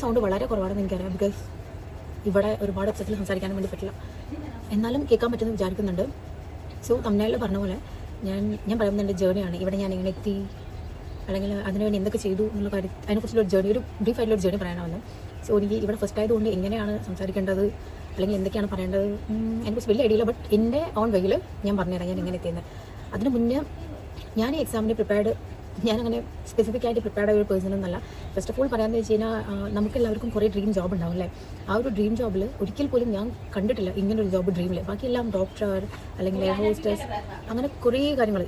Sound വളരെ കുറവാണെന്ന് എനിക്കറിയാം. ബിക്കോസ് ഇവിടെ ഒരുപാട് ഉച്ചത്തിൽ സംസാരിക്കാനും വേണ്ടി പറ്റില്ല, എന്നാലും കേൾക്കാൻ പറ്റുമെന്ന് വിചാരിക്കുന്നുണ്ട്. സോ തമിഴ്നാട്ടിൽ പറഞ്ഞ പോലെ ഞാൻ പറയുന്നത് എൻ്റെ ജേർണിയാണ്. ഇവിടെ ഞാൻ എങ്ങനെ എത്തി, അല്ലെങ്കിൽ അതിനുവേണ്ടി എന്തൊക്കെ ചെയ്തു എന്നുള്ള കാര്യം, അതിനെക്കുറിച്ചുള്ള ജേർണി, ഒരു ബ്രീഫായിട്ടുള്ള ജേർണി പറയാനാണ്. സോ എനിക്ക് ഇവിടെ ഫസ്റ്റ് ആയതുകൊണ്ട് എങ്ങനെയാണ് സംസാരിക്കേണ്ടത് അല്ലെങ്കിൽ എന്തൊക്കെയാണ് പറയേണ്ടത് അതിനെക്കുറിച്ച് വലിയ ഐഡിയ ഇല്ല. ബട്ട് എൻ്റെ ഓൺ വേയിൽ ഞാൻ പറഞ്ഞുതരാം ഞാൻ എങ്ങനെ എത്തിയത്. അതിന് മുന്നേ ഞാൻ ഈ എക്സാമിന് പ്രിപ്പയർഡ്, ഞാനങ്ങനെ സ്പെസിഫിക് ആയിട്ട് പ്രിപ്പയർഡ് ആയ ഒരു പേഴ്സൺ എന്നല്ല. ഫസ്റ്റ് ഓഫ് ഓൾ പറയാമെന്ന് വെച്ച് കഴിഞ്ഞാൽ നമുക്കെല്ലാവർക്കും കുറേ ഡ്രീം ജോബ് ഉണ്ടാവും അല്ലേ. ആ ഒരു ഡ്രീം ജോബിൽ ഒരിക്കൽ പോലും ഞാൻ കണ്ടിട്ടില്ല ഇങ്ങനൊരു ജോബ് ഡ്രീമിൽ. ബാക്കിയെല്ലാം ഡോക്ടർ അല്ലെങ്കിൽ എയർ ഹോസ്റ്റസ് അങ്ങനെ കുറേ കാര്യങ്ങൾ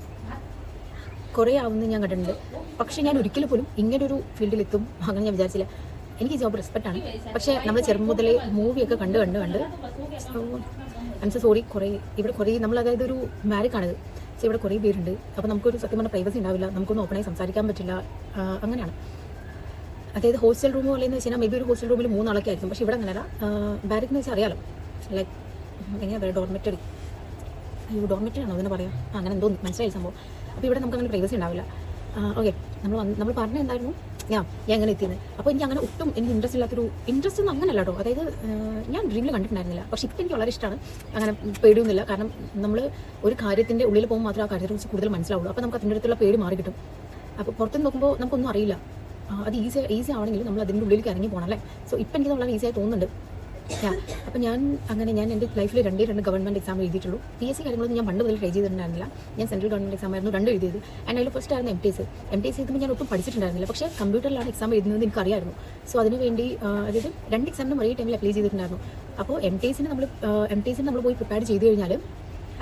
കുറേ ആവുന്നത് ഞാൻ കണ്ടിട്ടുണ്ട്. പക്ഷേ ഞാൻ ഒരിക്കലും പോലും ഇങ്ങനൊരു ഫീൽഡിലെത്തും അങ്ങനെ ഞാൻ വിചാരിച്ചില്ല. എനിക്ക് ഈ ജോബ് റെസ്പെക്റ്റാണ്. പക്ഷേ നമ്മൾ ചെറുപ്പം മുതലേ മൂവിയൊക്കെ കണ്ട് ഐം സോ സോറി, ഇവിടെ കുറേ നമ്മൾ, അതായത് ഒരു മാരിക്കാണിത്. സോ ഇവിടെ കുറേ പേരുണ്ട്. അപ്പോൾ നമുക്കൊരു സത്യം പറഞ്ഞാൽ പ്രൈവസി ഉണ്ടാവില്ല, നമുക്കൊന്നും ഓപ്പണായി സംസാരിക്കാൻ പറ്റില്ല. അങ്ങനെയാണ്. അതായത് ഹോസ്റ്റൽ റൂം പോലെയെന്ന് വെച്ച് കഴിഞ്ഞാൽ മേ ബി ഒരു ഹോസ്റ്റൽ റൂമിൽ 3 ആളൊക്കെ ആയിരിക്കും. പക്ഷേ ഇവിടെ അങ്ങനെയല്ല. ബാരിക് എന്ന് വെച്ചാൽ അറിയാലോ, ലൈക്ക് എങ്ങനെയാണ് പറയുക, ഡോർമെറ്ററി ആണോ അതിനെ പറയാം, അങ്ങനെ എന്തോ മനസ്സിലായി സംഭവം. അപ്പോൾ ഇവിടെ നമുക്ക് അങ്ങനെ പ്രൈവസി ഉണ്ടാവില്ല. ഓക്കെ, നമ്മൾ പറഞ്ഞ എന്തായിരുന്നു ഞാൻ എങ്ങനെ എത്തിയത്. അപ്പോൾ എനിക്ക് അങ്ങനെ ഒട്ടും എനിക്ക് ഇൻട്രസ്റ്റ് ഇല്ലാത്തൊരു ഇൻട്രസ്റ്റ് ഒന്നും അങ്ങനെയല്ല കേട്ടോ. അതായത് ഞാൻ ഡ്രീമിൽ കണ്ടിട്ടുണ്ടായിരുന്നില്ല. പക്ഷേ ഇപ്പം എനിക്ക് വളരെ ഇഷ്ടമാണ്. അങ്ങനെ പേടിയൊന്നുമില്ല. കാരണം നമ്മൾ ഒരു കാര്യത്തിൻ്റെ ഉള്ളിൽ പോകുമ്പോൾ മാത്രമേ ആ കാര്യത്തെക്കുറിച്ച് കൂടുതൽ മനസ്സിലാവുള്ളൂ. അപ്പോൾ നമുക്ക് അതിൻ്റെ അടുത്തുള്ള പേടി മാറി കിട്ടും. അപ്പോൾ പുറത്തുനിന്ന് നോക്കുമ്പോൾ നമുക്കൊന്നും അറിയില്ല. അത് ഈസി ആവണമെങ്കിൽ നമ്മൾ അതിൻ്റെ ഉള്ളിലേക്ക് ഇറങ്ങി പോകണം അല്ലേ. സോ ഇപ്പം എനിക്ക് വളരെ ഈസിയായി തോന്നുന്നുണ്ട്. അപ്പോൾ ഞാൻ എൻ്റെ ലൈഫിൽ 2 ഗവൺമെൻറ് എക്സാം എഴുതിയിട്ടുള്ളൂ. PSC കാര്യങ്ങളൊന്നും ഞാൻ പണ്ട് മുതൽ ട്രൈ ചെയ്തിട്ടുണ്ടായിരുന്നില്ല. ഞാൻ സെൻട്രൽ ഗവൺമെൻറ് എക്സാം ആയിരുന്നു 2 എഴുതിയത്. ആൻഡ് അതിൽ ഫസ്റ്റ് ആയിരുന്നു MTS എഴുതുമ്പോൾ ഞാൻ ഒട്ടും പഠിച്ചിട്ടുണ്ടായിരുന്നില്ല. പക്ഷേ കമ്പ്യൂട്ടറിലാണ് എക്സാം എഴുതുന്നത് എനിക്കറിയായിരുന്നു. സോ അതിനുവേണ്ടി അതായത് 2 എക്സാമിനും ഒരേ ടൈമിൽ അപ്ലൈ ചെയ്തിട്ടുണ്ടായിരുന്നു. അപ്പോൾ MTSന് നമ്മൾ പോയി പ്രിപ്പയർ ചെയ്ത് കഴിഞ്ഞാൽ,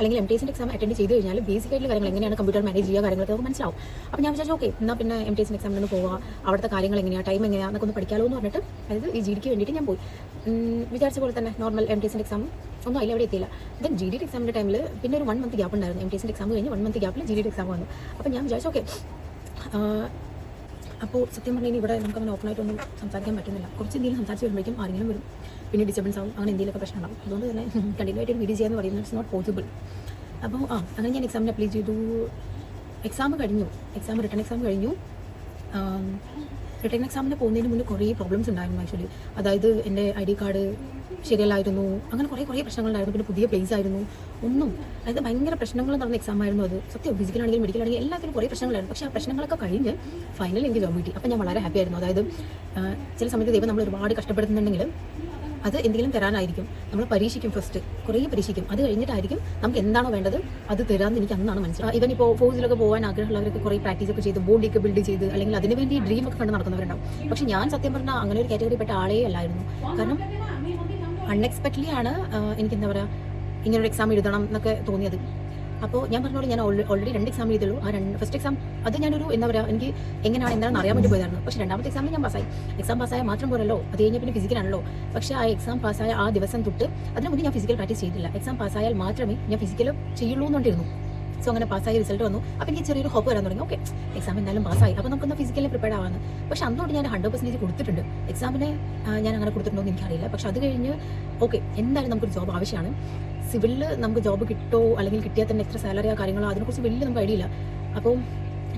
അല്ലെങ്കിൽ MTSൻ്റെ എക്സാം അറ്റൻഡ് ചെയ്ത് കഴിഞ്ഞാൽ ബേസിക്കായിട്ടുള്ള കാര്യങ്ങൾ എങ്ങനെയാണ് കമ്പ്യൂട്ടർ മാനേജ് ചെയ്യുക കാര്യങ്ങളൊക്കെ നമുക്ക് മനസ്സിലാവും. അപ്പോൾ ഞാൻ വിചാരിച്ചു ഓക്കെ എന്നാൽ പിന്നെ MTSൻ്റെ എക്സാമിന് പോവുക, അവിടുത്തെ കാര്യങ്ങൾ എങ്ങനെയാണ്, ടൈം എങ്ങനെയാണ് എന്നൊക്കെ ഒന്ന് പഠിക്കാമല്ലോ എന്ന് പറഞ്ഞിട്ട്, അതായത് ഈ GDക്ക് വേണ്ടിയിട്ട് ഞാൻ പോയി. വിചാരിച്ച പോലെ തന്നെ നോർമൽ MTSൻ്റെ എക്സാം ഒന്നും അതിൽ എവിടെ എത്തിയില്ല. ദെൻ GD എക്സാമിൻ്റെ ടൈമിൽ പിന്നെ ഒരു 1 മന്ത് ഗ്യാപ്പ് ഉണ്ടായിരുന്നു. MTSൻ്റെ എക്സാം കഴിഞ്ഞ് 1 മന്ത് ഗ്യാപ്പിൽ GD എക്സാം വന്നു. അപ്പോൾ ഞാൻ വിചാരിച്ചു ഓക്കെ. അപ്പോൾ സത്യം പറഞ്ഞാൽ ഇവിടെ നമുക്ക് അങ്ങനെ ഓപ്പണായിട്ടൊന്നും സംസാരിക്കാൻ പറ്റുന്നില്ല. കുറച്ച് എന്തെങ്കിലും സംസാരിച്ച് വരുമ്പോഴേക്കും ആരെങ്കിലും വരും, പിന്നെ ഡിസ്റ്റർബൻസ് ആവും, അങ്ങനെ എന്തെങ്കിലുമൊക്കെ പ്രശ്നമുണ്ടാവും. അതുകൊണ്ട് തന്നെ കണ്ടിന്യൂ ആയിട്ട് വീഡിയോ ചെയ്യാന്ന് പറയുന്നത് ഇറ്റ്സ് നോട്ട് പോസിബിൾ. അപ്പോൾ അങ്ങനെ ഞാൻ എക്സാമിന് അപ്ലൈ ചെയ്തു. എക്സാം കഴിഞ്ഞു. റിട്ടേൺ എക്സാം കഴിഞ്ഞു. റിട്ടേൺ എക്സാമിന് പോകുന്നതിന് മുന്നേ കുറേ പ്രോബ്ലംസ് ഉണ്ടായിരുന്നു ആക്ച്വലി. അതായത് എൻ്റെ ID കാർഡ് ശരിയല്ലായിരുന്നു, അങ്ങനെ കുറേ പ്രശ്നങ്ങളുണ്ടായിരുന്നു. പിന്നെ പുതിയ പ്ലേസ് ആയിരുന്നു, അതായത് ഭയങ്കര പ്രശ്നങ്ങൾ നടന്ന എക്സാം ആയിരുന്നു അത്. സത്യം, ഫിസിക്കലാണെങ്കിലും മെഡിക്കലാണെങ്കിലും എല്ലാത്തിനും കുറേ പ്രശ്നങ്ങളായിരുന്നു. പക്ഷേ ആ പ്രശ്നങ്ങളൊക്കെ കഴിഞ്ഞ് ഫൈനലി എനിക്ക് ജോബ് കിട്ടി. അപ്പോൾ ഞാൻ വളരെ ഹാപ്പി ആയിരുന്നു. അതായത് ചില സമയത്ത് ദൈവം നമ്മൾ ഒരുപാട് കഷ്ടപ്പെടുത്തുന്നുണ്ടെങ്കിൽ അത് എന്തെങ്കിലും തരാനായിരിക്കും. നമ്മൾ പരീക്ഷിക്കും, ഫസ്റ്റ് കുറേ പരീക്ഷിക്കും. അത് കഴിഞ്ഞിട്ടായിരിക്കും നമുക്ക് എന്താണോ വേണ്ടത് അത് തരാമെന്ന് എനിക്ക് അന്നാണ് മനസ്സിലായി. ഇവൻ ഇപ്പോൾ ഫോഴ്സിലൊക്കെ പോകാൻ ആഗ്രഹമുള്ളവരൊക്കെ കുറേ പ്രാക്ടീസൊക്കെ ചെയ്ത് ബോഡിയൊക്കെ ബിൽഡ് ചെയ്ത് അല്ലെങ്കിൽ അതിനുവേണ്ടി ഡ്രീമൊക്കെ കണ്ട് നടക്കുന്നവരുണ്ടാവും. പക്ഷേ ഞാൻ സത്യം പറഞ്ഞാൽ അങ്ങനെ ഒരു കാറ്റഗറിപ്പെട്ട ആളേ അല്ലായിരുന്നു. കാരണം അൺഎക്സ്പെക്റ്റഡ്ലി ആണ് എനിക്ക് എന്താ പറയുക ഇങ്ങനൊരു എക്സാം എഴുതണം എന്നൊക്കെ തോന്നിയത്. അപ്പോൾ ഞാൻ പറഞ്ഞോളൂ, ഞാൻ ഓൾറെഡി 2 എക്സാം ചെയ്തുള്ളൂ. ഫസ്റ്റ് എക്സാം അത് ഞാനൊരു എന്താ പറയുക എനിക്ക് എന്താണെന്ന് അറിയാൻ വേണ്ടി പോയതായിരുന്നു. പക്ഷേ രണ്ടാമത്തെ എക്സാമിൽ ഞാൻ പാസ്സായി. എക്സാം പാസ്സായ മാത്രം പോരല്ലോ, അത് കഴിഞ്ഞാൽ പിന്നെ ഫിസിക്കലാണല്ലോ. പക്ഷേ ആ എക്സാം പാസ്സായ ആ ദിവസം തൊട്ട് അതിന് മുന്നേ ഞാൻ ഫിസിക്കൽ പ്രാക്ടീസ് ചെയ്തില്ല. എക്സാം പാസ്സായാൽ മാത്രമേ ഞാൻ ഫിസിക്കൽ ചെയ്യുള്ളൂ എന്നുകൊണ്ടിരുന്നു. സോ അങ്ങനെ പാസ്സായ റിസൾട്ട് വന്നു. അപ്പോൾ എനിക്ക് ചെറിയൊരു ഹോപ്പ് വരാൻ തുടങ്ങി. ഓക്കെ, എക്സാം എന്തായാലും പാസ്സായി, അപ്പോൾ നമുക്കൊന്ന് ഫിസിക്കലിൽ പ്രിപ്പയർ ആവാന്ന്. പക്ഷേ അന്നോട്ട് ഞാൻ 100% കൊടുത്തിട്ടുണ്ട്. എക്സാമിനെ ഞാൻ അങ്ങനെ കൊടുത്തിട്ടുണ്ടോ എന്ന് എനിക്കറിയില്ല. പക്ഷേ അത് കഴിഞ്ഞ് ഓക്കെ എന്തായാലും നമുക്കൊരു ജോബ് ആവശ്യമാണ്. സിവിലിൽ നമുക്ക് ജോബ് കിട്ടുമോ അല്ലെങ്കിൽ കിട്ടിയാൽ തന്നെ എത്ര സാലറിയോ കാര്യങ്ങളോ അതിനെക്കുറിച്ച് വലിയ നമുക്ക് ഐഡിയ ഇല്ല. അപ്പോൾ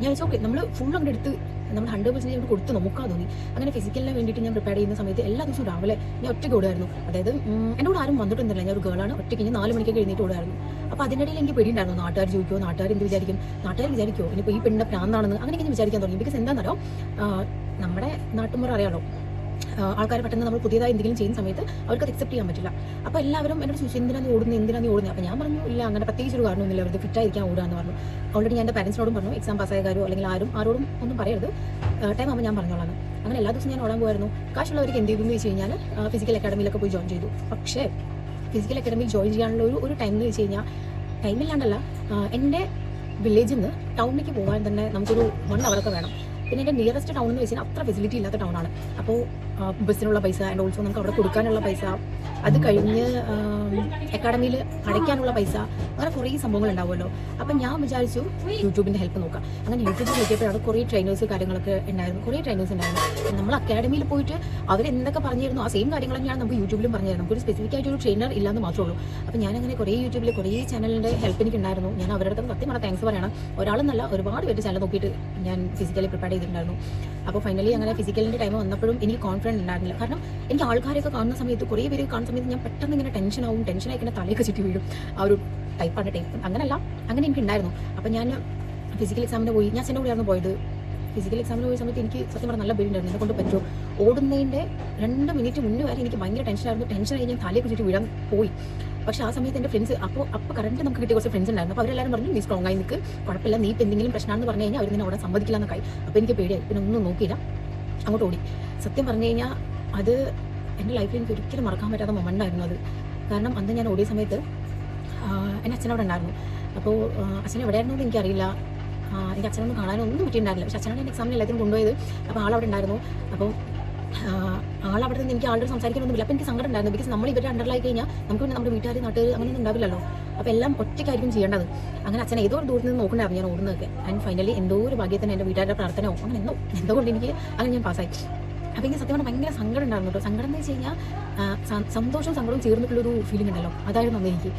ഞാൻ വെച്ചാൽ ഓക്കെ നമ്മൾ ഫുൾ അങ്ങോട്ട് എടുത്ത് നമ്മൾ 100% നമുക്ക് കൊടുത്ത് നോക്കാൻ തോന്നി. അങ്ങനെ ഫിസിക്കലിന് വേണ്ടിയിട്ട് ഞാൻ പ്രിപ്പയർ ചെയ്യുന്ന സമയത്ത് എല്ലാ ദിവസവും രാവിലെ ഞാൻ ഒറ്റയ്ക്ക് ഓടുമായിരുന്നു. അതായത് എൻ്റെ കൂടെ ആരും വന്നിട്ടൊന്നുമില്ല, ഞാൻ ഒരു ഗേളാണ്. ഒറ്റയ്ക്ക് ഞാൻ 4 മണിക്കൊക്കെ എഴുന്നേറ്റ് ഓടുമായിരുന്നു. അപ്പോൾ അതിനിടയിൽ എനിക്ക് പേടിയുണ്ടായിരുന്നു, നാട്ടുകാർ ചോദിക്കുമോ, നാട്ടുകാർ വിചാരിക്കുമോ ഇനിയിപ്പോൾ ഈ പെണ്ണിൻ്റെ പ്രാന്താണെന്ന് അങ്ങനെയൊക്കെ ഞാൻ വിചാരിക്കാൻ തുടങ്ങി. ബിക്കോസ് എന്താണെന്നറിയോ, നമ്മുടെ നാട്ടുമുറ അറിയാലോ, ആൾക്കാർ പെട്ടെന്ന് നമ്മൾ പുതിയതായി എന്തെങ്കിലും ചെയ്യുന്ന സമയത്ത് അവർക്ക് അത് അക്സെപ്റ്റ് ചെയ്യാൻ പറ്റില്ല. അപ്പോൾ എല്ലാവരും എന്നോട് ചോദിച്ചു എന്തിനാണ് ഓടുന്നത്. അപ്പോൾ ഞാൻ പറഞ്ഞു ഇല്ല, അങ്ങനെ പ്രത്യേകിച്ച് ഒരു കാരണമൊന്നുമില്ല, അവർക്ക് ഫിറ്റായിരിക്കാൻ ഓടുകയെന്ന് പറഞ്ഞു. ഓൾറെഡി ഞാൻ എൻ്റെ പാരൻസിനോടും പറഞ്ഞു എക്സാം പാസ്സായ കാര്യമോ അല്ലെങ്കിൽ ആരോടും ഒന്നും പറയരുത്, ടൈം ആകുമ്പോൾ ഞാൻ പറഞ്ഞോളാം. അങ്ങനെ എല്ലാ ദിവസവും ഞാൻ ഓടാൻ പോയിരുന്നു. കാശുള്ളവർക്ക് എന്ത് ചെയ്തു എന്ന് വെച്ച് കഴിഞ്ഞാൽ ഫിസിക്കൽ അക്കാഡമിയിലൊക്കെ പോയി ജോയിൻ ചെയ്തു. പക്ഷേ ഫിസിക്കൽ അക്കാഡമിയിൽ ജോയിൻ ചെയ്യാനുള്ള ഒരു ടൈം എന്ന് വെച്ച് കഴിഞ്ഞാൽ, ടൈമില്ലാണ്ടല്ല, എൻ്റെ വില്ലേജിൽ നിന്ന് ടൗണിലേക്ക് പോകാൻ തന്നെ നമുക്കൊരു 1 hour വേണം. പിന്നെ എൻ്റെ നിയറസ്റ്റ് ടൗൺ എന്ന് വെച്ചാൽ അത്ര ഫെസിലിറ്റി ഇല്ലാത്ത ടൗണാണ്. അപ്പോൾ ബസ്സിനുള്ള പൈസ ആൻഡ് ഓൾസോ നമുക്ക് അവിടെ കൊടുക്കാനുള്ള പൈസ, അത് കഴിഞ്ഞ് അക്കാഡമിയിൽ അടയ്ക്കാനുള്ള പൈസ, അങ്ങനെ കുറേ സംഭവങ്ങൾ ഉണ്ടാവുമല്ലോ. അപ്പം ഞാൻ വിചാരിച്ചു യൂട്യൂബിൻ്റെ ഹെൽപ്പ് നോക്കാം. അങ്ങനെ യൂട്യൂബിൽ നോക്കിയപ്പോഴാണ് കുറേ ട്രെയിനേഴ്സ് കാര്യങ്ങളൊക്കെ ഉണ്ടായിരുന്നു. നമ്മൾ അക്കാഡമിയിൽ പോയിട്ട് അവരെന്തൊക്കെ പറഞ്ഞിരുന്നു ആ സെയിം കാര്യങ്ങൾ തന്നെയാണ് നമുക്ക് യൂട്യൂബിലും പറഞ്ഞിരുന്നത്. നമുക്കൊരു സ്പെസിഫിക് ആയിട്ട് ഒരു ട്രെയിനർ ഇല്ലാന്ന് മാത്രമേ ഉള്ളൂ. അപ്പോൾ ഞാനങ്ങനെ കുറേ യൂട്യൂബിൽ കുറേ ചാനലിൻ്റെ ഹെൽപ്പ് എനിക്കുണ്ടായിരുന്നു. ഞാൻ അവരുടെ അടുത്ത് സത്യം പറഞ്ഞാൽ താങ്ക്സ് പറയണം. ഒരാളെന്നല്ല, ഒരുപാട് പേര് ചാനൽ നോക്കിയിട്ട് ഞാൻ ഫിസിക്കലി പ്രിപ്പയർ ചെയ്തിട്ടുണ്ടായിരുന്നു. അപ്പോൾ ഫൈനലി അങ്ങനെ ഫിസിക്കലിൻ്റെ ടൈം വന്നപ്പോഴും എനിക്ക് കോൺഫിഡൻസ് ഉണ്ടായിരുന്നില്ല. കാരണം എനിക്ക് ആൾക്കാരെയൊക്കെ കാണുന്ന സമയത്ത്, കുറേ പേര് കാണുന്ന സമയത്ത് ഞാൻ പെട്ടെന്ന് ഇങ്ങനെ ടെൻഷനായി ഇങ്ങനെ തലയൊക്കെ ചുറ്റി വീഴും. ആ ഒരു ടൈപ്പാണ് ടൈപ്പ്. അങ്ങനെയല്ല, അങ്ങനെ എനിക്ക് ഉണ്ടായിരുന്നു. അപ്പോൾ ഞാൻ ഫിസിക്കൽ എക്സാമിന് പോയി. ഞാൻ എൻ്റെ കൂടെയായിരുന്നു പോയത്. ഫിസിക്കൽ എക്സാമിന് പോയ സമയത്ത് എനിക്ക് സത്യം പറഞ്ഞാൽ നല്ല പേടിയുണ്ടായിരുന്നു. എന്നെ കൊണ്ട് പറ്റുമോ? ഓടുന്നതിൻ്റെ 2 മിനിറ്റ് മുന്നേ വരെ എനിക്ക് ഭയങ്കര ടെൻഷനായിരുന്നു. ടെൻഷനായി ഞാൻ തലയൊക്കെ ചുറ്റി വീഴാൻ പോയി. പക്ഷേ ആ സമയത്ത് എൻ്റെ ഫ്രണ്ട്സ് അപ്പോൾ കറണ്ട് നമുക്ക് കിട്ടിയ കുറച്ച് ഫ്രണ്ട്സ് ഉണ്ടായിരുന്നു. അപ്പോൾ അവരെല്ലാവരും പറഞ്ഞു, നീ സ്ട്രോങ് ആയി നിൽക്ക്, കുഴപ്പമില്ല, നീ ഇപ്പോൾ എന്തെങ്കിലും പ്രശ്നമാണെന്ന് പറഞ്ഞു കഴിഞ്ഞാൽ അവർ നിന്നെ അവിടെ സമ്മതിക്കില്ല എന്നൊക്കെ. അപ്പോൾ എനിക്ക് പേടിയായി. പിന്നെ ഒന്നും നോക്കിയില്ല, അങ്ങോട്ട് ഓടി. സത്യം പറഞ്ഞു കഴിഞ്ഞാൽ അത് എൻ്റെ ലൈഫിൽ എനിക്ക് ഒരിക്കലും മറക്കാൻ പറ്റാത്ത മൊമെൻ്റ് ആയിരുന്നു അത്. കാരണം അന്ന് ഞാൻ ഓടിയ സമയത്ത് എൻ്റെ അച്ഛനവിടെ ഉണ്ടായിരുന്നു. അപ്പോൾ അച്ഛൻ എവിടെയായിരുന്നു എന്ന് എനിക്കറിയില്ല. എനിക്ക് അച്ഛനൊന്നും കാണാനൊന്നും പറ്റിയിട്ടുണ്ടായിരുന്നില്ല. പക്ഷേ അച്ഛനാണ് എൻ്റെ എക്സാമിന് എല്ലാത്തിനും കൊണ്ടുപോയത്. അപ്പോൾ ആളവിടെ ഉണ്ടായിരുന്നു. അപ്പോൾ ആളവിടെ നിന്ന് എനിക്ക് ആളോട് സംസാരിക്കാനൊന്നുമില്ല. അപ്പോൾ എനിക്ക് സങ്കടം ഉണ്ടായിരുന്നു. ബിക്കോസ് നമ്മൾ ഇവരുടെ അണ്ടറിലായി കഴിഞ്ഞാൽ നമുക്ക് പിന്നെ നമ്മുടെ വീട്ടുകാർ നാട്ടുകാർ അങ്ങനെയൊന്നും ഉണ്ടാവില്ലല്ലോ. അപ്പോൾ എല്ലാം ഒറ്റയ്ക്കായിരിക്കും ചെയ്യേണ്ടത്. അങ്ങനെ അച്ഛൻ ഏതോ ഒരു ദൂരത്ത് നിന്ന് നോക്കണ്ടായിരുന്നു ഞാൻ ഓടുന്നതൊക്കെ. ആൻഡ് ഫൈനലി എന്തോ ഒരു ഭാഗ്യത്തിന് എൻ്റെ വീട്ടുകാരുടെ പ്രാർത്ഥനയോ അങ്ങനെ എന്തുകൊണ്ട് എനിക്ക് അങ്ങനെ ഞാൻ പാസ്സായി. അപ്പോൾ എനിക്ക് സത്യം പറഞ്ഞാൽ ഭയങ്കര സങ്കടം ഉണ്ടായിരുന്നു കേട്ടോ. സങ്കടം എന്ന് വെച്ച് കഴിഞ്ഞാൽ സന്തോഷവും സങ്കടവും ചേർന്നിട്ടുള്ളൊരു ഫീലിംഗ് ഉണ്ടല്ലോ, അതായിരുന്നു അന്ന് എനിക്ക്.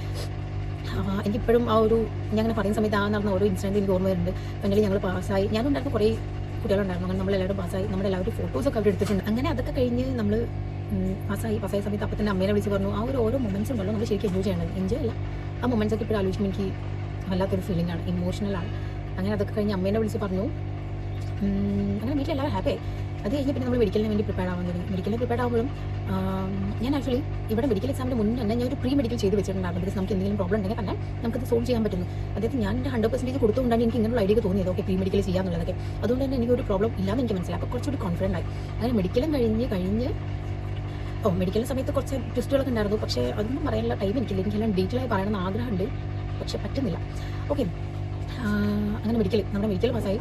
എനിക്കിപ്പോഴും ആ ഒരു ഞാൻ അങ്ങനെ പറയുന്ന സമയത്ത് നടന്ന ഓരോ ഇൻസിഡൻറ്റ് എനിക്ക് ഓർമ്മ വരുന്നുണ്ട്. ഫൈനലി ഞങ്ങൾ പാസ്സായി. ഞാനുണ്ടായിരുന്നു, കുറേ കുട്ടികളുണ്ടായിരുന്നു. അങ്ങനെ നമ്മളെല്ലാവരും പാസ്സായി. നമ്മുടെ എല്ലാവരും ഫോട്ടോസൊക്കെ അവർ എടുത്തിട്ടുണ്ട്. അങ്ങനെ അതൊക്കെ കഴിഞ്ഞ് നമ്മൾ പാസ്സായ സമയത്ത് അപ്പം തന്നെ അമ്മേനെ വിളിച്ച് പറഞ്ഞു, ആ ഒരു ഓരോ മൊമെൻറ്റ്സ് ഉണ്ടല്ലോ നമ്മൾ ശരിക്കും എൻജോയ് ചെയ്യണം. എൻജോയ് അല്ല, ആ മൊമെൻറ്റ്സ് ഒക്കെ ഇപ്പോൾ ആലോചിക്കുമ്പോൾ എനിക്ക് വല്ലാത്തൊരു ഫീലിംഗ് ആണ്, ഇമോഷണലാണ്. അങ്ങനെ അതൊക്കെ കഴിഞ്ഞ് അമ്മേനെ വിളിച്ച് പറഞ്ഞു. അങ്ങനെ വീട്ടിലെല്ലാവരും ഹാപ്പിയായി. അത് കഴിഞ്ഞ് പിന്നെ നമ്മൾ മെഡിക്കലിന് വേണ്ടി പ്രിപ്പയർ ആവാൻ തുടങ്ങി. മെഡിക്കലിന് പ്രിപ്പയർ ആകുമ്പോഴും ഞാൻ ആക്ച്വലി ഇവിടെ മെഡിക്കൽ എക്സാമിന് മുന്നേ തന്നെ ഞാൻ ഒരു പ്രീ മെഡിക്കൽ ചെയ്ത് വെച്ചിട്ടുണ്ടായിരുന്നു. ബിക്കോസ് നമുക്ക് എന്തെങ്കിലും പ്രോബ്ലം ഉണ്ടെങ്കിൽ തന്നെ നമുക്കത് സോൾവ് ചെയ്യാൻ പറ്റുന്നു. അതായത് ഞാൻ എൻ്റെ 100% കൊടുത്തുകൊണ്ടാണ് എനിക്ക് ഇങ്ങനെയുള്ള ഐഡിയ തോന്നിയത്, ഓക്കെ പ്രീ മെഡിക്കൽ ചെയ്യാന്നുള്ളതൊക്കെ. അതുകൊണ്ട് തന്നെ എനിക്കൊരു പ്രോബ്ലം ഇല്ലാന്ന് എനിക്ക് മനസ്സിലായി. അപ്പോൾ കുറച്ചുകൂടി കോൺഫിഡൻ്റ് ആയി. അങ്ങനെ മെഡിക്കലും കഴിഞ്ഞ് മെഡിക്കലിൻ്റെ സമയത്ത് കുറച്ച് ട്വിസ്റ്റുകളൊക്കെ ഉണ്ടായിരുന്നു. പക്ഷേ അതൊന്നും പറയാനുള്ള ടൈം എനിക്കില്ല. എനിക്കെല്ലാം ഡീറ്റെയിലായി പറയണമെന്ന് ആഗ്രഹമുണ്ട്, പക്ഷേ പറ്റുന്നില്ല. ഓക്കെ, അങ്ങനെ നമ്മുടെ മെഡിക്കൽ പാസ്സായി.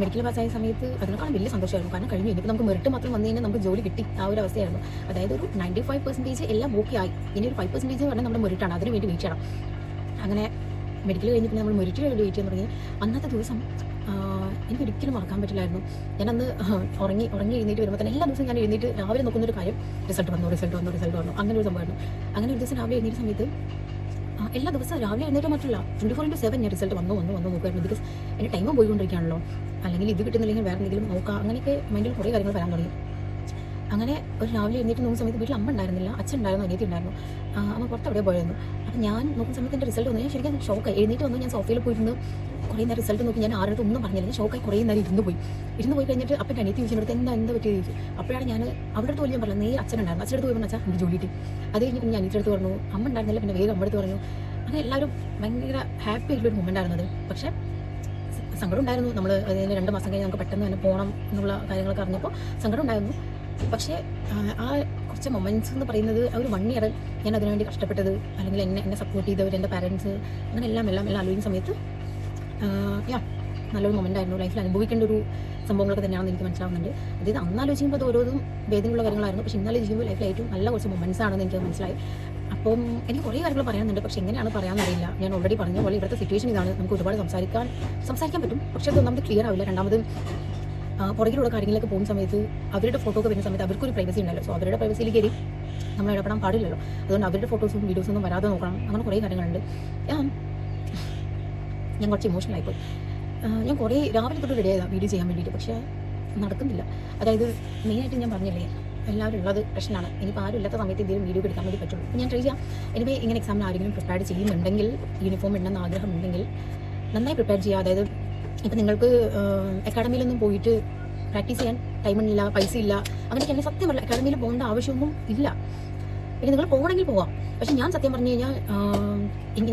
മെഡിക്കൽ പാസ്സായ സമയത്ത് അതിനേക്കാളും വലിയ സന്തോഷമായിരുന്നു. കാരണം കഴിഞ്ഞു, ഇനിയിപ്പോൾ നമുക്ക് മെറിറ്റ് മാത്രം വന്നു കഴിഞ്ഞാൽ നമുക്ക് ജോലി കിട്ടി, ആ ഒരു അവസ്ഥയായിരുന്നു. അതായത് ഒരു 95% എല്ലാം ഓക്കെ ആയി. ഇനി ഒരു 5% പറഞ്ഞാൽ നമ്മുടെ മെറിറ്റാണ്, അതിന് വേണ്ടി വെയിറ്റ് ചെയ്യണം. അങ്ങനെ മെഡിക്കൽ കഴിഞ്ഞ് പിന്നെ നമ്മൾ മെറിറ്റിന് വേണ്ടി വെയിറ്റ് ചെയ്യാൻ തുടങ്ങി. അന്നത്തെ ദിവസം എനിക്ക് ഒരിക്കലും മറക്കാൻ പറ്റില്ലായിരുന്നു. ഞാനന്ന് ഉറങ്ങി എഴുന്നേറ്റ് വരുമ്പോൾ തന്നെ എല്ലാ ദിവസവും ഞാൻ എഴുന്നേറ്റ് രാവിലെ നോക്കുന്നൊരു കാര്യം, റിസൾട്ട് വന്നു അങ്ങനെ ഒരു സംഭവമായിരുന്നു. അങ്ങനെ ഒരു ദിവസം രാവിലെ എഴുന്നേറ്റ സമയത്ത് എല്ലാ ദിവസവും രാവിലെ എഴുന്നേറ്റ് മാത്രമല്ല 24/7 ഞാൻ റിസൾട്ട് വന്നു നോക്കുമായിരുന്നു. ബിക്കോസ് എൻ്റെ ടൈമും പോയിക്കൊണ്ടിരിക്കുകയാണല്ലോ. അല്ലെങ്കിൽ ഇത് കിട്ടുന്നില്ലെങ്കിൽ വേറെ എന്തെങ്കിലും നോക്കാം, അങ്ങനെയൊക്കെ മൈൻഡിൽ കുറേ കാര്യങ്ങൾ വരാൻ തുടങ്ങി. അങ്ങനെ ഒരു രാവിലെ എഴുന്നേറ്റ് നോക്കുന്ന സമയത്ത് വീട്ടിൽ അമ്മ ഉണ്ടായിരുന്നില്ല, അച്ഛൻ ഉണ്ടായിരുന്നു, അനിയത്തി ഉണ്ടായിരുന്നു. അമ്മ പുറത്തെവിടെ പോയിരുന്നു. അപ്പോൾ ഞാൻ നോക്കുന്ന സമയത്ത് എൻ്റെ റിസൾട്ട് വന്നു. ഞാൻ ശരിക്കും ഷോക്കായി. എഴുന്നേറ്റ് വന്നു, ഞാൻ സോഫയിൽ പോയിരുന്നു കുറേ നേരം റിസൾട്ട് നോക്കി. ഞാൻ ആരുടെ ഒന്നും പറഞ്ഞില്ല, ഞാൻ ഷോക്കായി കുറേ നേരം ഇരുന്ന് പോയി കഴിഞ്ഞിട്ട് അപ്പം എൻ്റെ അനിയത്തി ചോദിച്ചെടുത്ത് എന്താ പറ്റിയത് ചോദിച്ചു. അപ്പോഴാണ് ഞാൻ അവിടെ തോന്നി, ഞാൻ പറഞ്ഞു നേരെ അച്ഛനുണ്ടായിരുന്നു. അച്ഛനടുത്ത് പോയി അച്ഛൻ എനിക്ക് ജോലി കിട്ടി. അത് കഴിഞ്ഞ് പിന്നെ ഞാൻ അനിയത്തിയുടെ അടുത്ത് പറഞ്ഞു, അമ്മ ഉണ്ടായിരുന്നില്ല, പിന്നെ വേഗം അമ്മ അടുത്ത് പറഞ്ഞു. അങ്ങനെ എല്ലാവരും ഭയങ്കര ഹാപ്പി ആയിട്ടുള്ളൊരു മൊമെൻ്റ് ആയിരുന്നത്. പക്ഷേ സങ്കടം ഉണ്ടായിരുന്നു. നമ്മൾ അതിന് 2 മാസം കഴിഞ്ഞ് നമുക്ക് പെട്ടെന്ന് തന്നെ പോകണം എന്നുള്ള കാര്യങ്ങളൊക്കെ അറിഞ്ഞപ്പോൾ സങ്കടം ഉണ്ടായിരുന്നു. പക്ഷേ ആ കുറച്ച് മൊമെൻറ്റ്സ് എന്ന് പറയുന്നത് ആ ഒരു 1 ഇയർ ഞാൻ അതിനുവേണ്ടി കഷ്ടപ്പെട്ടത്, അല്ലെങ്കിൽ എന്നെ സപ്പോർട്ട് ചെയ്തവർ, എൻ്റെ പാരൻസ്, അങ്ങനെ എല്ലാം ആലോചിക്കുന്ന സമയത്ത് നല്ലൊരു മൊമെൻ്റ് ആയിരുന്നു. ലൈഫിൽ അനുഭവിക്കേണ്ട ഒരു സംഭവങ്ങളൊക്കെ തന്നെയാണെന്ന് എനിക്ക് മനസ്സിലാവുന്നുണ്ട്. അതായത് അന്നാലോചിക്കുമ്പോൾ അത് ഓരോന്നും വേദനയുള്ള കാര്യങ്ങളായിരുന്നു. പക്ഷേ ഇന്നാലോചിക്കുമ്പോൾ ലൈഫിൽ ഏറ്റവും നല്ല കുറച്ച് മൊമെൻറ്റ്സ് ആണെന്ന് എനിക്ക് മനസ്സിലായി. അപ്പം എനിക്ക് കുറേ കാര്യങ്ങൾ പറയാനുണ്ട്, പക്ഷേ എങ്ങനെയാണ് പറയാമെന്നറിയില്ല. ഞാൻ ഓൾറെഡി പറഞ്ഞ പോലെ ഇവിടുത്തെ സിറ്റുവേഷൻ ഇതാണ്. നമുക്ക് ഒരുപാട് സംസാരിക്കാൻ പറ്റും, പക്ഷേ അത് ഒന്നാമത് ക്ലിയർ ആവില്ല. രണ്ടാമത് പുറകിലുള്ള കാര്യങ്ങളിലൊക്കെ പോകുന്ന സമയത്ത് അവരുടെ ഫോട്ടോ ഒക്കെ വരുന്ന സമയത്ത് അവർക്കൊരു പ്രൈവസി ഉണ്ടല്ലോ. സോ അവരുടെ പ്രൈവസിയിൽ കയറി നമ്മൾ ഇടപെടാൻ പാടില്ലല്ലോ. അതുകൊണ്ട് അവരുടെ ഫോട്ടോസും വീഡിയോസൊന്നും വരാതെ നോക്കണം. അങ്ങനെ കുറേ കാര്യങ്ങളുണ്ട്. ഞാൻ കുറച്ച് ഇമോഷണൽ ആയിപ്പോയി. ഞാൻ കുറേ രാവിലെ തൊട്ട് റെഡി ആയതാണ് വീഡിയോ ചെയ്യാൻ വേണ്ടിയിട്ട്, പക്ഷേ നടക്കുന്നില്ല. അതായത് മെയിനായിട്ട് ഞാൻ പറഞ്ഞില്ലേ, എല്ലാവരും ഉള്ളത് പ്രശ്നമാണ്. ഇനിയിപ്പോൾ ആരും ഇല്ലാത്ത സമയത്ത് എന്തെങ്കിലും വീഡിയോ എടുക്കാൻ വേണ്ടി പറ്റുള്ളൂ. ഞാൻ ട്രൈ ചെയ്യാം. എനിവേ ഇങ്ങനെ എക്സാമിന് ആരെങ്കിലും പ്രിപ്പയർ ചെയ്യുന്നുണ്ടെങ്കിൽ, യൂണിഫോം ഇടണമെന്ന് ആഗ്രഹം ഉണ്ടെങ്കിൽ നന്നായി പ്രിപ്പയർ ചെയ്യുക. അതായത് ഇപ്പം നിങ്ങൾക്ക് അക്കാഡമിയിലൊന്നും പോയിട്ട് പ്രാക്ടീസ് ചെയ്യാൻ ടൈമില്ല, പൈസ ഇല്ല, അങ്ങനെയൊക്കെ തന്നെ സത്യമല്ല. അക്കാഡമിയിൽ പോകേണ്ട ആവശ്യമൊന്നും ഇല്ല. പിന്നെ നിങ്ങൾ പോകണമെങ്കിൽ പോവാം. പക്ഷേ ഞാൻ സത്യം പറഞ്ഞു കഴിഞ്ഞാൽ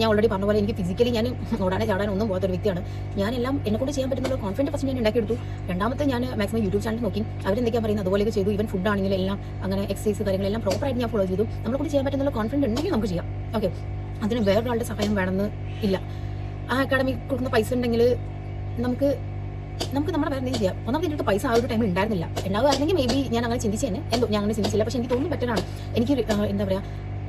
ഞാൻ ഓൾറെഡി പറഞ്ഞ പോലെ എനിക്ക് ഫിസിക്കലി ഞാൻ ഓടാനോ ചാടാനോ ഒന്നും പോകാത്തൊരു വ്യക്തിയാണ്. ഞാനെല്ലാം എന്നെക്കൊണ്ട് ചെയ്യാൻ പറ്റുന്ന കോൺഫിഡൻറ്റ് ഫസ്റ്റ് ഞാൻ ഉണ്ടാക്കിയെടുത്തു. രണ്ടാമത്തെ ഞാൻ മാക്സിമം യൂട്യൂബ് ചാനൽ നോക്കി അവരെന്തൊക്കെയാണ് പറയുന്നത് അതുപോലെയൊക്കെ ചെയ്തു. ഈവൻ ഫുഡ് ആണെങ്കിലും എല്ലാം അങ്ങനെ എക്സസൈസ് കാര്യങ്ങളെല്ലാം പ്രോപ്പറായിട്ട് ഞാൻ ഫോളോ ചെയ്തു. നമ്മളെക്കൊണ്ട് ചെയ്യാൻ പറ്റുന്ന കോൺഫിഡൻറ്റ് ഉണ്ടെങ്കിൽ നമുക്ക് ചെയ്യാം. ഓക്കെ, അതിന് വേറൊരാളുടെ സഹായം വേണമെന്ന് ഇല്ല. ആ അക്കാഡമി കൊടുക്കുന്ന പൈസ ഉണ്ടെങ്കിൽ നമുക്ക് നമ്മുടെ വേറെ എന്തെങ്കിലും ചെയ്യാം. ഒന്നാമത് എൻ്റെ അടുത്ത് പൈസ ആ ഒരു ടൈമിൽ ഉണ്ടായിരുന്നില്ല. ഉണ്ടാവുകയാണെങ്കിൽ മേ ബി ഞാൻ അങ്ങനെ ചിന്തിച്ചേനെ. ഞാൻ അങ്ങനെ ചിന്തിച്ചില്ല. പക്ഷേ എനിക്ക് തോന്നുന്നു ബെറ്ററാണ്. എനിക്ക് എന്താ പറയുക,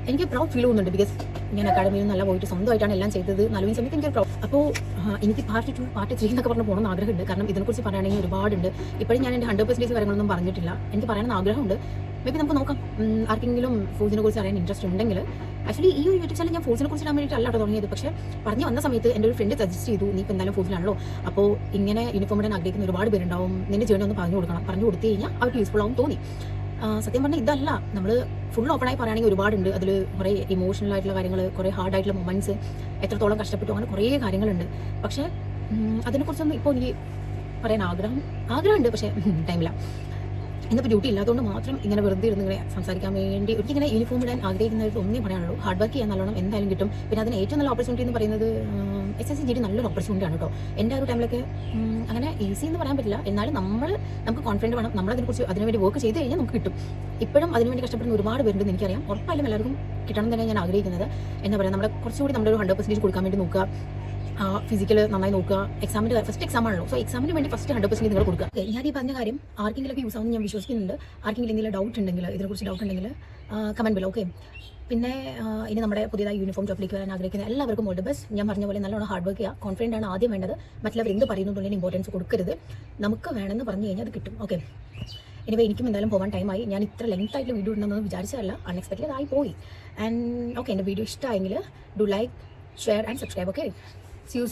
എനിക്ക് പ്രൗഡ് ഫീൽ ചെയ്യുന്നുണ്ട്. ബിക്കോസ് ഞാൻ അക്കാഡമിയിൽ നല്ല പോയിട്ട് സ്വന്തമായിട്ടാണ് എല്ലാം ചെയ്തത്. നല്ലൊരു സമയത്ത് എനിക്കൊരു അപ്പോൾ എനിക്ക് പാർട്ട് 2 പാർട്ട് 3 എന്നൊക്കെ പറഞ്ഞ് പോകണമെന്ന് ആഗ്രഹമുണ്ട്. കാരണം ഇതിനെക്കുറിച്ച് പറയുകയാണെങ്കിൽ ഒരുപാടുണ്ട്. ഇപ്പോഴും ഞാൻ എൻ്റെ 100% കാര്യങ്ങളൊന്നും പറഞ്ഞിട്ടില്ല. എനിക്ക് പറയണമെന്ന് ആഗ്രഹമുണ്ട്. മേ ബി നമുക്ക് നോക്കാം. ആർക്കെങ്കിലും ഫോഴ്സിനെ കുറിച്ച് അറിയാൻ ഇൻട്രസ്റ്റ് ഉണ്ടെങ്കിൽ, ആക്ച്വലി ഈ ഒരു യൂട്യൂബ് ചാനൽ ഞാൻ ഫോഴ്സിനെ കുറിച്ച് ഇടാൻ വേണ്ടിയിട്ടല്ല കേട്ടോ തുടങ്ങിയത്. പക്ഷേ പറഞ്ഞു വന്ന സമയത്ത് എൻ്റെ ഒരു ഫ്രണ്ട് സജസ്റ്റ് ചെയ്തു, നീ ഇപ്പോൾ എന്തായാലും ഫോഴ്സിലാണല്ലോ, അപ്പോൾ ഇങ്ങനെ യൂണിഫോം ഇടാൻ ആഗ്രഹിക്കുന്ന ഒരുപാട് പേരുണ്ടാവും, നിന്റെ ജേണി ഒന്ന് പറഞ്ഞു കൊടുക്കണം. പറഞ്ഞു കൊടുത്തു കഴിഞ്ഞാൽ അവർക്ക് യൂസ്ഫുൾ ആവും തോന്നി. സത്യം പറഞ്ഞാൽ ഇതല്ല, നമ്മൾ ഫുൾ ഓപ്പണായി പറയുകയാണെങ്കിൽ ഒരുപാടുണ്ട്. അതിൽ കുറേ ഇമോഷണൽ ആയിട്ടുള്ള കാര്യങ്ങൾ, കുറേ ഹാർഡ് ആയിട്ടുള്ള മൊമെൻറ്റ്സ്, എത്രത്തോളം കഷ്ടപ്പെട്ടു, അങ്ങനെ കുറേ കാര്യങ്ങളുണ്ട്. പക്ഷേ അതിനെക്കുറിച്ചൊന്നും ഇപ്പോൾ എനിക്ക് പറയാൻ ആഗ്രഹമുണ്ട്, പക്ഷേ ടൈമില്ല. ഇന്നിപ്പോൾ ഡ്യൂട്ടി ഇല്ലാത്തതുകൊണ്ട് മാത്രം ഇങ്ങനെ വെറുതെ ഇരുന്ന് ഇങ്ങനെ സംസാരിക്കാൻ വേണ്ടി ഒരിക്കലിങ്ങനെ യൂണിഫോം ഇടാൻ ആഗ്രഹിക്കുന്നത് ഒന്നേ പറയാനുള്ളൂ, ഹാർഡ് വർക്ക് ചെയ്യാൻ നല്ലോണം എന്തായാലും കിട്ടും. പിന്നെ അതിന് ഏറ്റവും നല്ല ഓപ്പർച്യൂണിറ്റി എന്ന് പറയുന്നത് SSC നല്ലൊരു ഓപ്പർച്യൂണിറ്റി ആണ് കേട്ടോ. എൻ്റെ ഒരു ടൈമിലൊക്കെ അങ്ങനെ ഈസി എന്ന് പറയാൻ പറ്റില്ല, എന്നാലും നമുക്ക് കോൺഫിഡൻറ്റ് വേണം. നമ്മളതിനെക്കുറിച്ച് അതിനുവേണ്ടി വർക്ക് ചെയ്ത് കഴിഞ്ഞാൽ നമുക്ക് കിട്ടും. ഇപ്പോഴും അതിനുവേണ്ടി കഷ്ടപ്പെടുന്ന ഒരുപാട് പേരുണ്ടെന്ന് എനിക്കറിയാം. ഉറപ്പായാലും എല്ലാവർക്കും കിട്ടണം തന്നെ ഞാൻ ആഗ്രഹിക്കുന്നത്. എന്താ പറയുക, നമ്മുടെ കുറച്ചുകൂടി നമ്മുടെ ഒരു 100% കൊടുക്കാൻ വേണ്ടി നോക്കുക. ഫിസിക്കൽ നന്നായി നോക്കുക. എക്സാമിൻ്റെ ഫസ്റ്റ് എക്സാം ആണല്ലോ, സോ എക്സാമിന് വേണ്ടി ഫസ്റ്റ് 100% നിങ്ങൾ കൊടുക്കുക. ഞാൻ ഈ പറഞ്ഞ കാര്യം ആർക്കെങ്കിലും യൂസ് ആവുമെന്ന് ഞാൻ വിശ്വസിക്കുന്നുണ്ട്. ആർക്കെങ്കിലും എന്തെങ്കിലും ഡൗട്ട് ഉണ്ടെങ്കിൽ, ഇതിനെക്കുറിച്ച് ഡൗട്ട് ഉണ്ടെങ്കിൽ കമൻറ്റ് ബിലോ. ഓക്കെ, പിന്നെ ഇനി നമ്മുടെ പുതിയതായി യൂണിഫോം ജോബിലേക്ക് വരാൻ ആഗ്രഹിക്കുന്ന എല്ലാവർക്കും ഓൾ ദി ബെസ്റ്റ്. ഞാൻ പറഞ്ഞ പോലെ നല്ലോണം ഹാർഡ് വർക്ക് ചെയ്യുക. കോൺഫിഡൻ്റ് ആണ് ആദ്യം വേണ്ടത്. മറ്റുള്ളവർ എന്ത് പറയുന്നതുകൊണ്ടുള്ള ഇമ്പോർട്ടൻസ് കൊടുക്കരുത്. നമുക്ക് വേണമെന്ന് പറഞ്ഞു കഴിഞ്ഞാൽ അത് കിട്ടും. ഓക്കെ, എനിവേ എനിക്കും എന്തായാലും പോകാൻ ടൈമായി. ഞാൻ ഇത്ര ലെങ്ത് ആയിട്ട് വീഡിയോ ഇടണമെന്ന് വിചാരിച്ചതല്ല, അൺഎക്സ്പെക്റ്റഡ് ആയി പോയി. ആൻഡ് ഓക്കെ, എൻ്റെ വീഡിയോ ഇഷ്ടമായെങ്കിൽ do like, share and subscribe. Okay.